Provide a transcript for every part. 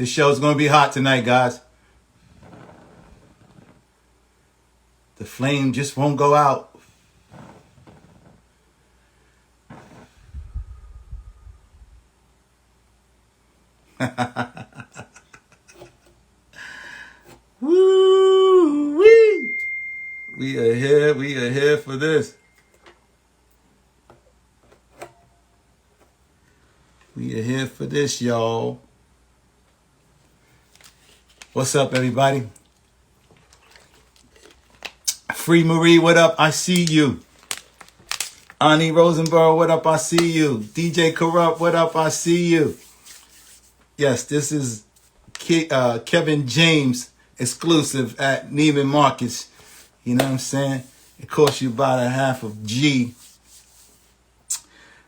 This show's going to be hot tonight, guys. The flame just won't go out. Woo-wee. We are here for this. We are here for this, y'all. What's up, everybody? Free Marie, what up? I see you. Ani Rosenberg, what up? I see you. DJ Corrupt, what up? I see you. Yes, this is Kevin James exclusive at Neiman Marcus. You know what I'm saying? It costs you about a half of G.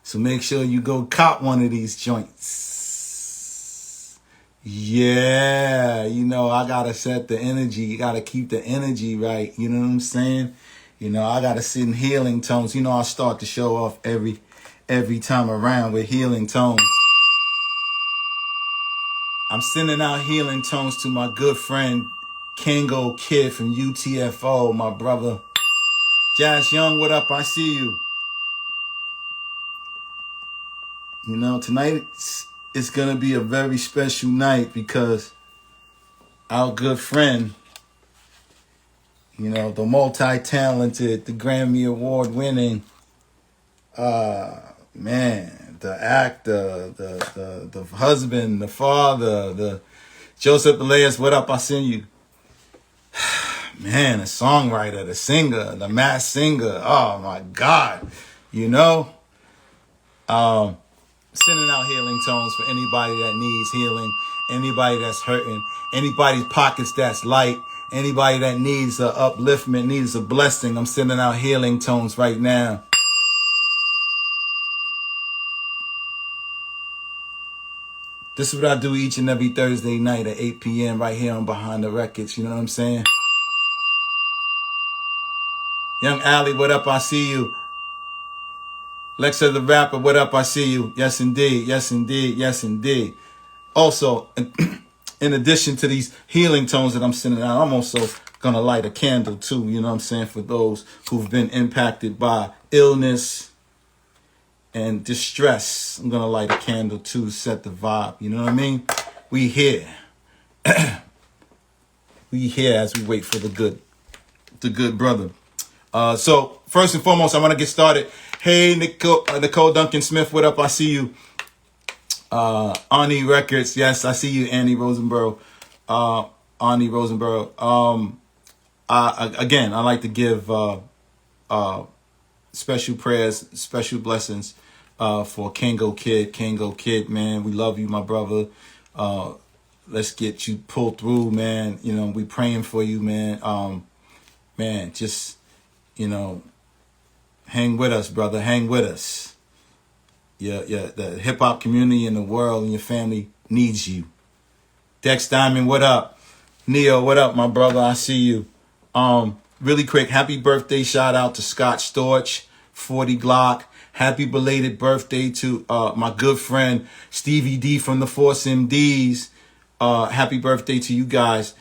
So make sure you go cop one of these joints. Yeah, you know, I got to set the energy. You got to keep the energy right. You know what I'm saying? You know, I got to sit in healing tones. You know, I start the show off every time around with healing tones. I'm sending out healing tones to my good friend, Kango Kid from UTFO, my brother. Jazz Young, what up? I see you. You know, tonight it's going to be a very special night because our good friend, you know, the multi-talented, the Grammy Award winning, man, the actor, the husband, the father, the Joseph Elias, what up? I see you. Man, the songwriter, the singer, the mass singer. Oh my God. You know, sending out healing tones for anybody that needs healing, anybody that's hurting, anybody's pockets that's light, anybody that needs a upliftment, needs a blessing. I'm sending out healing tones right now. This is what I do each and every Thursday night at 8 p.m. right here on Behind the Records. You know what I'm saying? Young Allie, what up? I see you. Lexa the rapper, what up? I see you. Yes, indeed. Yes, indeed. Yes, indeed. Also, in addition to these healing tones that I'm sending out, I'm also going to light a candle too, you know what I'm saying, for those who've been impacted by illness and distress. I'm going to light a candle too to set the vibe, you know what I mean? We here. We here as we wait for the good brother. So first and foremost, I want to get started. Hey, Nicole Duncan Smith, what up? I see you. Ani Records, yes, I see you, Annie Rosenberg. Ani Rosenberg. Again, I like to give special prayers, special blessings for Kango Kid. Kango Kid, man, we love you, my brother. Let's get you pulled through, man. You know, we praying for you, man. Man, just, you know, hang with us, brother. Hang with us. Yeah, the hip-hop community in the world and your family needs you. Dex Diamond, what up? NEYO, what up, my brother? I see you. Really quick, happy birthday shout out to Scott Storch, 40 Glock. Happy belated birthday to my good friend Stevie D from the Force MDs. Happy birthday to you guys.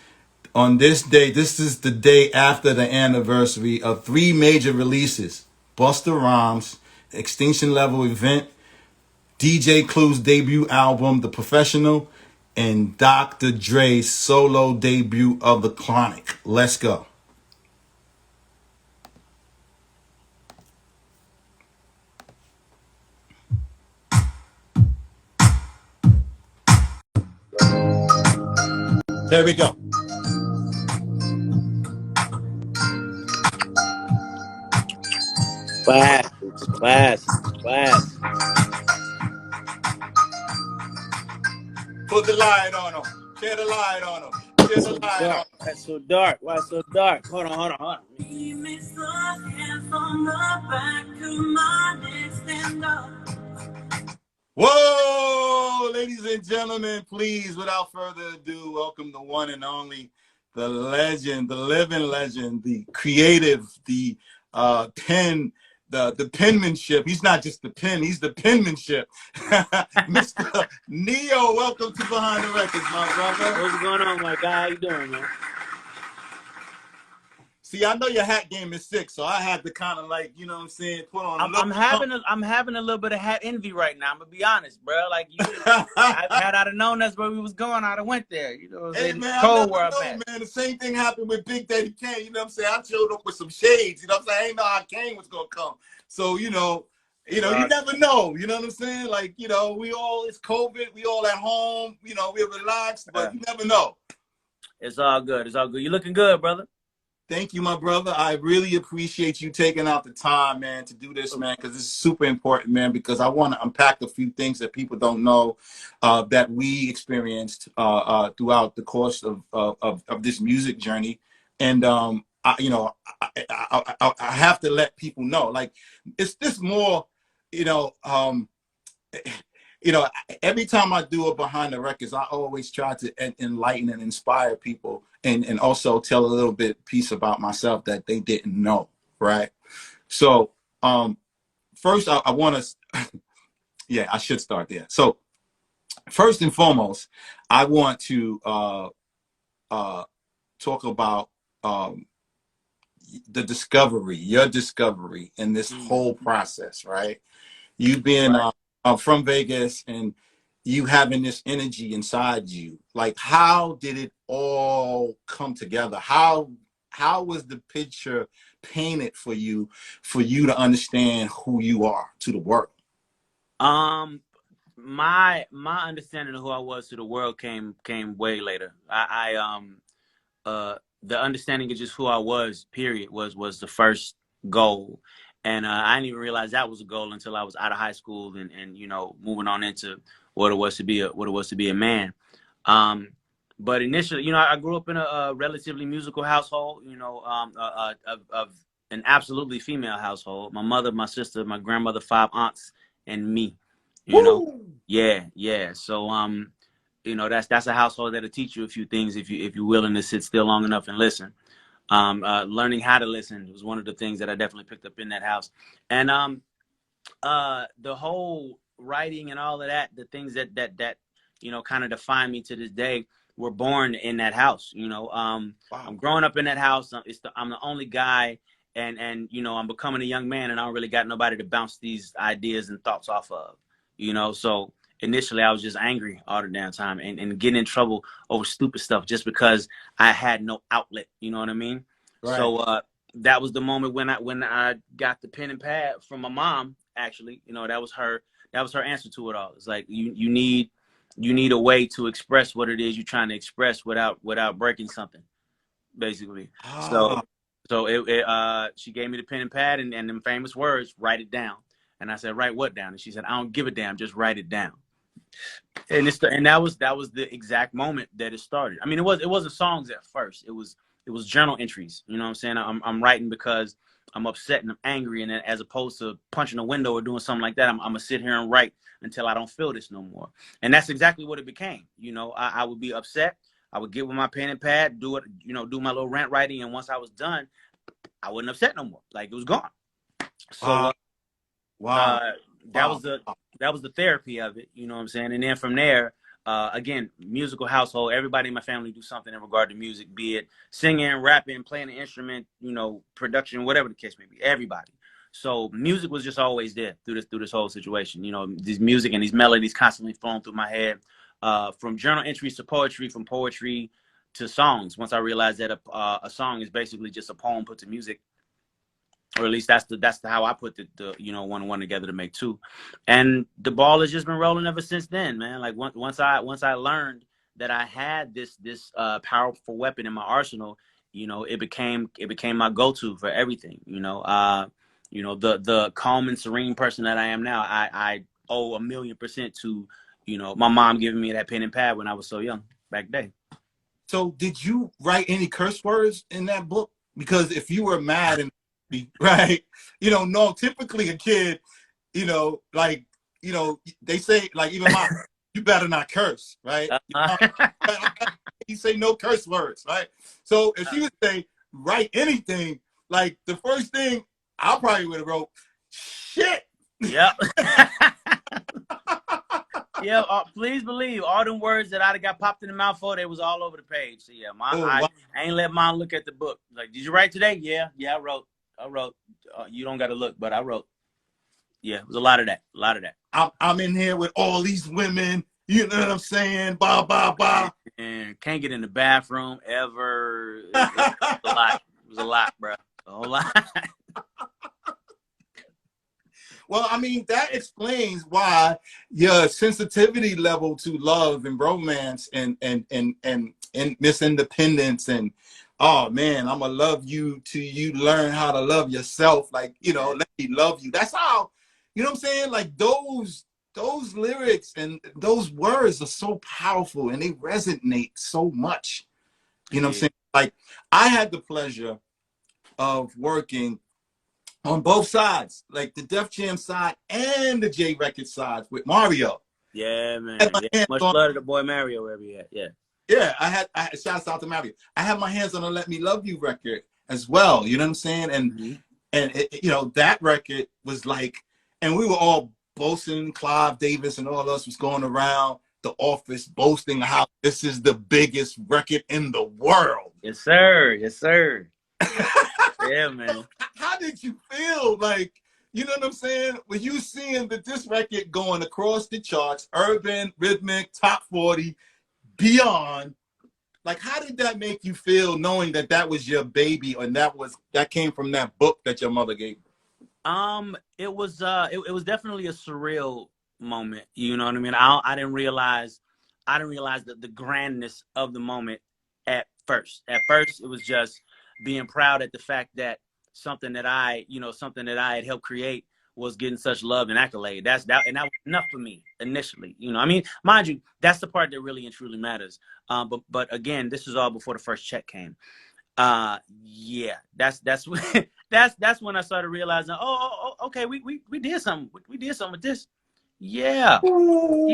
On this day, this is the day after the anniversary of 3 major releases. Busta Rhymes, Extinction Level Event, DJ Clue's debut album, The Professional, and Dr. Dre's solo debut of The Chronic. Let's go. There we go. Class. Put the light on them. Share the light on them. Share the light on them. That's so dark. Why so dark? Hold on. Whoa, ladies and gentlemen, please, without further ado, welcome the one and only, the legend, the living legend, the creative, the pen, the penmanship. He's not just the pen, he's the penmanship. Mr. NEYO, welcome to Behind the Records, my brother. What's going on, my guy? How you doing, man? See, I know your hat game is sick, so I had to kind of like, you know what I'm saying, put on a little. I'm having a little bit of hat envy right now. I'm gonna be honest, bro. Like had I known that's where we was going, I'd have went there. You know what I'm saying? Hey man, cold I never know, man. The same thing happened with Big Daddy Kane. You know what I'm saying? I showed up with some shades. You know what I'm saying? I ain't know how Kane was gonna come. So you never know. You know what I'm saying? Like it's COVID. We all at home. We're relaxed, but you never know. It's all good. It's all good. You looking good, brother. Thank you, my brother. I really appreciate you taking out the time, man, to do this, man, because this is super important, man, because I want to unpack a few things that people don't know that we experienced throughout the course of this music journey. And, I have to let people know, like, it's this more, every time I do a Behind the Records, I always try to enlighten and inspire people and also tell a little bit piece about myself that they didn't know, right? So first I want to, yeah, I should start there. So first and foremost, I want to talk about your discovery in this whole process, right? You've been from Vegas and you having this energy inside you. Like, how did it all come together? How was the picture painted for you to understand who you are to the world? My understanding of who I was to the world came way later. The understanding of just who I was, period, was the first goal. And I didn't even realize that was a goal until I was out of high school and moving on into what it was to be a man. But initially, I grew up in a relatively musical household, of an absolutely female household. My mother, my sister, my grandmother, 5 aunts, and me. Yeah. So that's a household that'll teach you a few things if you're willing to sit still long enough and listen. Learning how to listen was one of the things that I definitely picked up in that house. And the whole writing and all of that, the things that kind of define me to this day, were born in that house. I'm growing up in that house. I'm the only guy, and I'm becoming a young man, and I don't really got nobody to bounce these ideas and thoughts off of. So initially I was just angry all the damn time and getting in trouble over stupid stuff just because I had no outlet. You know what I mean? Right. So that was the moment when I got the pen and pad from my mom. Actually, that was her answer to it all. It's like you need a way to express what it is you're trying to express without breaking something, basically. So she gave me the pen and pad and them famous words, write it down. And I said, write what down? And she said, I don't give a damn, just write it down. And that was the exact moment that it started. I mean, it wasn't songs at first. It was journal entries. You know what I'm saying? I'm writing because I'm upset and I'm angry, and as opposed to punching a window or doing something like that, I'm gonna sit here and write until I don't feel this no more. And that's exactly what it became. I would be upset. I would get with my pen and pad, do it, do my little rant writing, and once I was done, I wasn't upset no more. Like, it was gone. So that was the therapy of it. You know what I'm saying? And then from there, again, musical household. Everybody in my family do something in regard to music, be it singing, rapping, playing an instrument, production, whatever the case may be. Everybody. So music was just always there through this whole situation. This music and these melodies constantly flowing through my head, from journal entries to poetry, from poetry to songs. Once I realized that a song is basically just a poem put to music, or at least that's how I put the one and one together to make two. And the ball has just been rolling ever since then, man. Like once I learned that I had this powerful weapon in my arsenal, it became my go-to for everything. The calm and serene person that I am now, I owe 1,000,000% to my mom giving me that pen and pad when I was so young back then. So did you write any curse words in that book? Because if you were mad and right, no, typically a kid, they say, like, even you better not curse, right? You say no curse words, right? So if she would say write anything, like, the first thing I probably would have wrote, shit. Yep. Yeah, please believe all them words that I'd got popped in the mouth for, they was all over the page. So yeah, Wow. I ain't let mom look at the book. Like, did you write today? Yeah, I wrote. You don't got to look, but I wrote. Yeah, it was a lot of that. I'm in here with all these women. You know what I'm saying? Bah, bah, bah. And can't get in the bathroom ever. It was a lot. It was a lot, bro. A whole lot. Well, I mean, that explains why your sensitivity level to love and romance and Miss Independence and, oh man, I'm gonna love you till you learn how to love yourself. Like, you know, let me love you. That's how, you know what I'm saying? Like those lyrics and those words are so powerful and they resonate so much. You know what I'm saying? Like, I had the pleasure of working on both sides, like the DefJam side and the J Record side with Mario. Yeah, man. Yeah. Much love to the boy Mario wherever he at. Yeah. Yeah, I had shouts out to Mario. I had my hands on a Let Me Love You record as well. You know what I'm saying? And you know, that record was like, and we were all boasting, Clive Davis and all of us was going around the office boasting how this is the biggest record in the world. Yes, sir. Yes, sir. Yeah, man. How did you feel? Like, you know what I'm saying? When you seeing that this record going across the charts, urban, rhythmic, top 40, beyond, like, how did that make you feel knowing that that was your baby and that came from that book that your mother gave you? It was definitely a surreal moment. You know what I mean? I didn't realize the grandness of the moment at first. At first, it was just being proud at the fact that something that I had helped create was getting such love and accolade. And that was enough for me initially. You know, I mean, mind you, that's the part that really and truly matters. But again, this was all before the first check came. Yeah, that's when that's when I started realizing, okay, we did something. We did something with this. Yeah. Some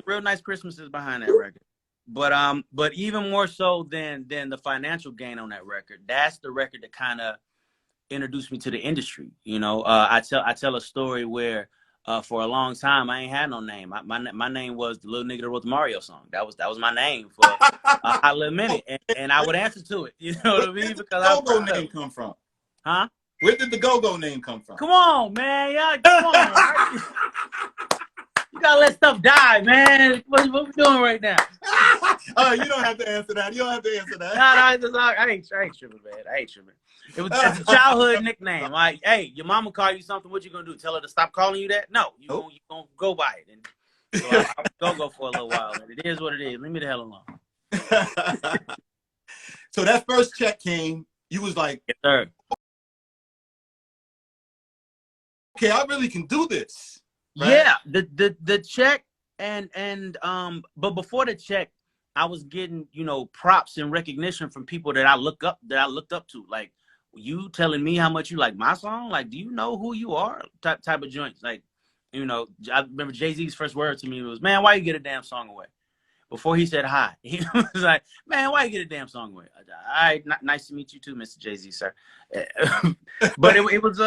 real nice Christmases behind that record. But even more so than the financial gain on that record, that's the record that kind of introduced me to the industry. You know, I tell a story where for a long time I ain't had no name. My name was the little nigga that wrote the Mario song. That was my name for a little minute, and I would answer to it. You know what I mean? Because Where did the Go-Go name come from? Huh? Where did the Go-Go name come from? Come on, man. Yeah, come on. You gotta let stuff die, man. What we doing right now? You don't have to answer that. No, I ain't tripping, man. I ain't tripping. It's a childhood nickname. Like, hey, your mama call you something. What you gonna do? Tell her to stop calling you that? No, you gonna go by it. And so I'll go for a little while. And it is what it is. Leave me the hell alone. So that first check came. You was like, yes, sir. Okay, I really can do this. Right? Yeah, the check but before the check, I was getting, you know, props and recognition from people that I looked up to. Like, you telling me how much you like my song? Like, do you know who you are? Type of joints. Like, you know, I remember Jay-Z's first word to me was, "Man, why you get a damn song away?" Before he said hi, he was like, "Man, why you get a damn song away?" All right, nice to meet you too, Mr. Jay-Z, sir. But it was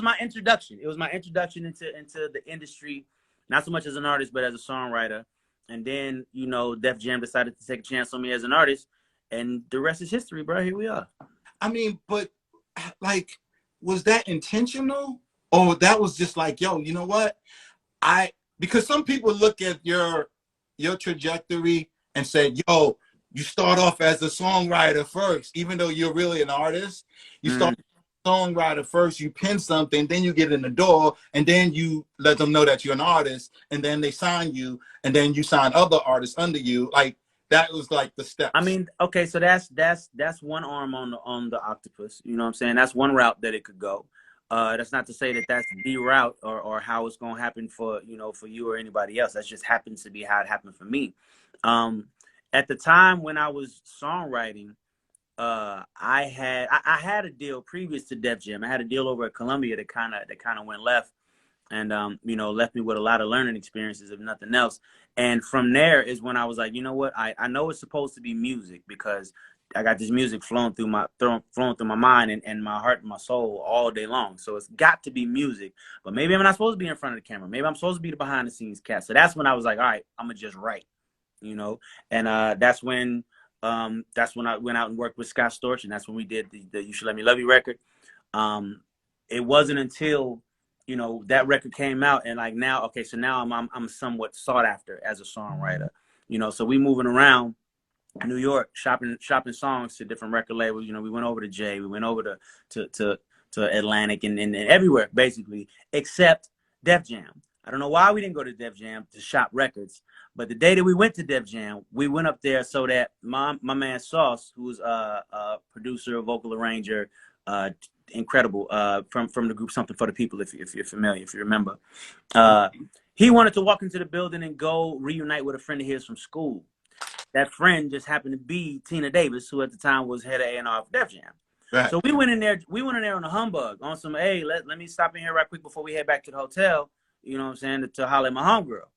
my introduction. It was my introduction into the industry, not so much as an artist, but as a songwriter. And then, you know, DefJam decided to take a chance on me as an artist, and the rest is history, bro. Here we are. I mean, but like, was that intentional, or that was just like, yo, you know what? Because some people look at your trajectory and say, yo, you start off as a songwriter first, even though you're really an artist. You start songwriter first, you pin something, then you get in the door, and then you let them know that you're an artist, and then they sign you, and then you sign other artists under you. Like, that was like the steps. I mean, okay, so that's one arm on the octopus. You know what I'm saying? That's one route that it could go. That's not to say that that's the route or how it's gonna happen for you or anybody else. That just happens to be how it happened for me. At the time when I was songwriting, I had a deal previous to DefJam. I had a deal over at Columbia that kind of went left, and left me with a lot of learning experiences, if nothing else. And from there is when I was like, you know what, I know it's supposed to be music, because I got this music flowing through my mind and my heart and my soul all day long. So it's got to be music. But maybe I'm not supposed to be in front of the camera. Maybe I'm supposed to be the behind the scenes cat. So that's when I was like, all right, I'm gonna just write, you know. And that's when I went out and worked with Scott Storch, and that's when we did the You Should Let Me Love You record. It wasn't until, you know, that record came out and like now, okay, so now I'm somewhat sought after as a songwriter, you know. So we moving around New York, shopping songs to different record labels. You know, we went over to Jay, we went over to Atlantic and everywhere basically, except DefJam. I don't know why we didn't go to DefJam to shop records, but the day that we went to DefJam, we went up there so that my man Sauce, who's a producer, vocal arranger, incredible, from the group Something for the People, if you're familiar, if you remember, he wanted to walk into the building and go reunite with a friend of his from school. That friend just happened to be Tina Davis, who at the time was head of A&R for Def Jam. Right. So we went in there on a humbug, on some, hey, let me stop in here right quick before we head back to the hotel, you know what I'm saying, to holler at my homegirl.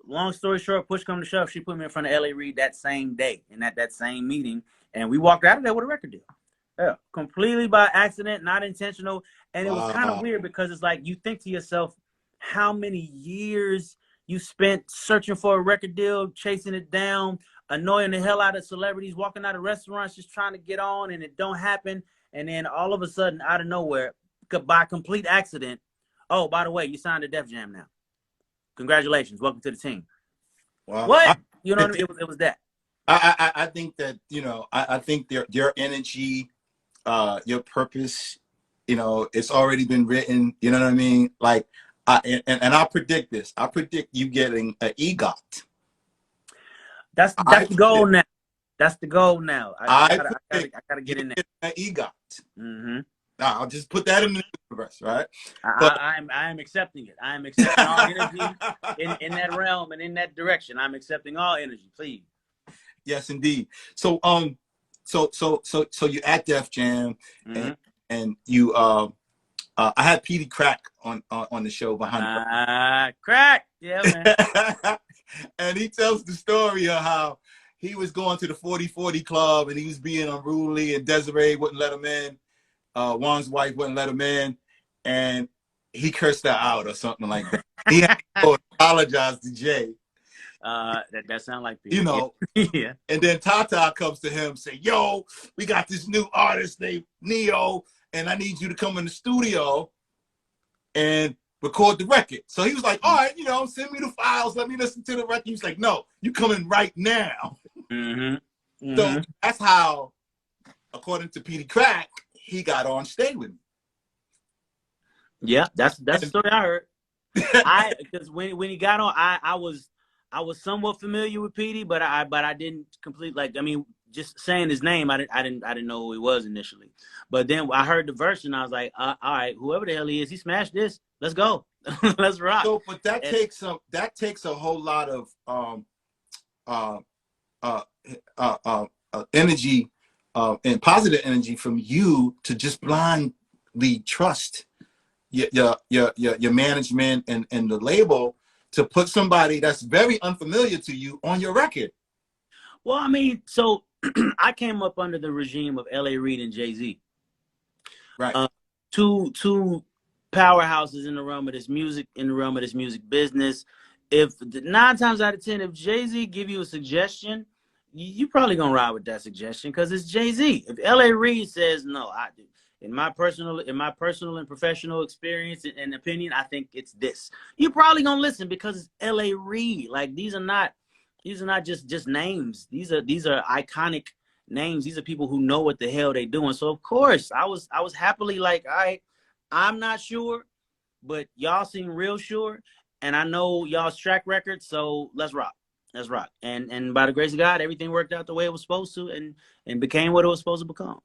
Long story short, push come to shove, she put me in front of L.A. Reid that same day and at that same meeting, and we walked out of there with a record deal. Yeah, completely by accident, not intentional. And it was kind of weird because it's like you think to yourself, how many years you spent searching for a record deal, chasing it down, annoying the hell out of celebrities, walking out of restaurants, just trying to get on, and it don't happen. And then all of a sudden, out of nowhere, by complete accident, oh, by the way, you signed to Def Jam now. Congratulations. Welcome to the team. Wow. What? You know what I mean? It was that. I think that, you know, I think your energy, your purpose, you know, it's already been written. You know what I mean? Like, and I predict this. I predict you getting an EGOT. That's the goal now. That's the goal now. I gotta get in there. An EGOT. Mm-hmm. I'll just put that in the universe, right? I am accepting it. I am accepting all energy in that realm and in that direction. I'm accepting all energy, please. Yes, indeed. So so you at Def Jam, mm-hmm. and you I had Petey Crack on the show behind. Crack, yeah, man. And he tells the story of how he was going to the 40/40 club and he was being unruly, and Desiree wouldn't let him in. Juan's wife wouldn't let him in, and he cursed her out or something like that. He had to apologize to Jay. That sounds like Petey. You know. Yeah. And then Tata comes to him and say, yo, we got this new artist named NEYO, and I need you to come in the studio and record the record. So he was like, all right, you know, send me the files, let me listen to the record. He was like, no, you coming right now. Mm-hmm. Mm-hmm. So that's how, according to Petey Crack, he got on Stay With Me. Yeah, that's the story I heard. Because when he got on, I was somewhat familiar with Petey, but I didn't complete, like, I mean, just saying his name, I didn't know who he was initially. But then I heard the verse and I was like, all right, whoever the hell he is, he smashed this. Let's go. Let's rock. So, but that takes a whole lot of energy and positive energy from you to just blindly trust your management and the label to put somebody that's very unfamiliar to you on your record. Well, I mean, so I came up under the regime of L.A. Reid and Jay-Z. Right. Two powerhouses in the realm of this music, business. If 9 times out of 10, if Jay-Z give you a suggestion, you probably gonna ride with that suggestion because it's Jay-Z. If L.A. Reid says no, in my personal and professional experience and opinion, I think it's this. You're probably gonna listen because it's L.A. Reid. Like, these are not just names. These are iconic names. These are people who know what the hell they doing. So of course I was happily like, all right, I'm not sure, but y'all seem real sure, and I know y'all's track record, so let's rock. Let's rock. And by the grace of God, everything worked out the way it was supposed to and became what it was supposed to become.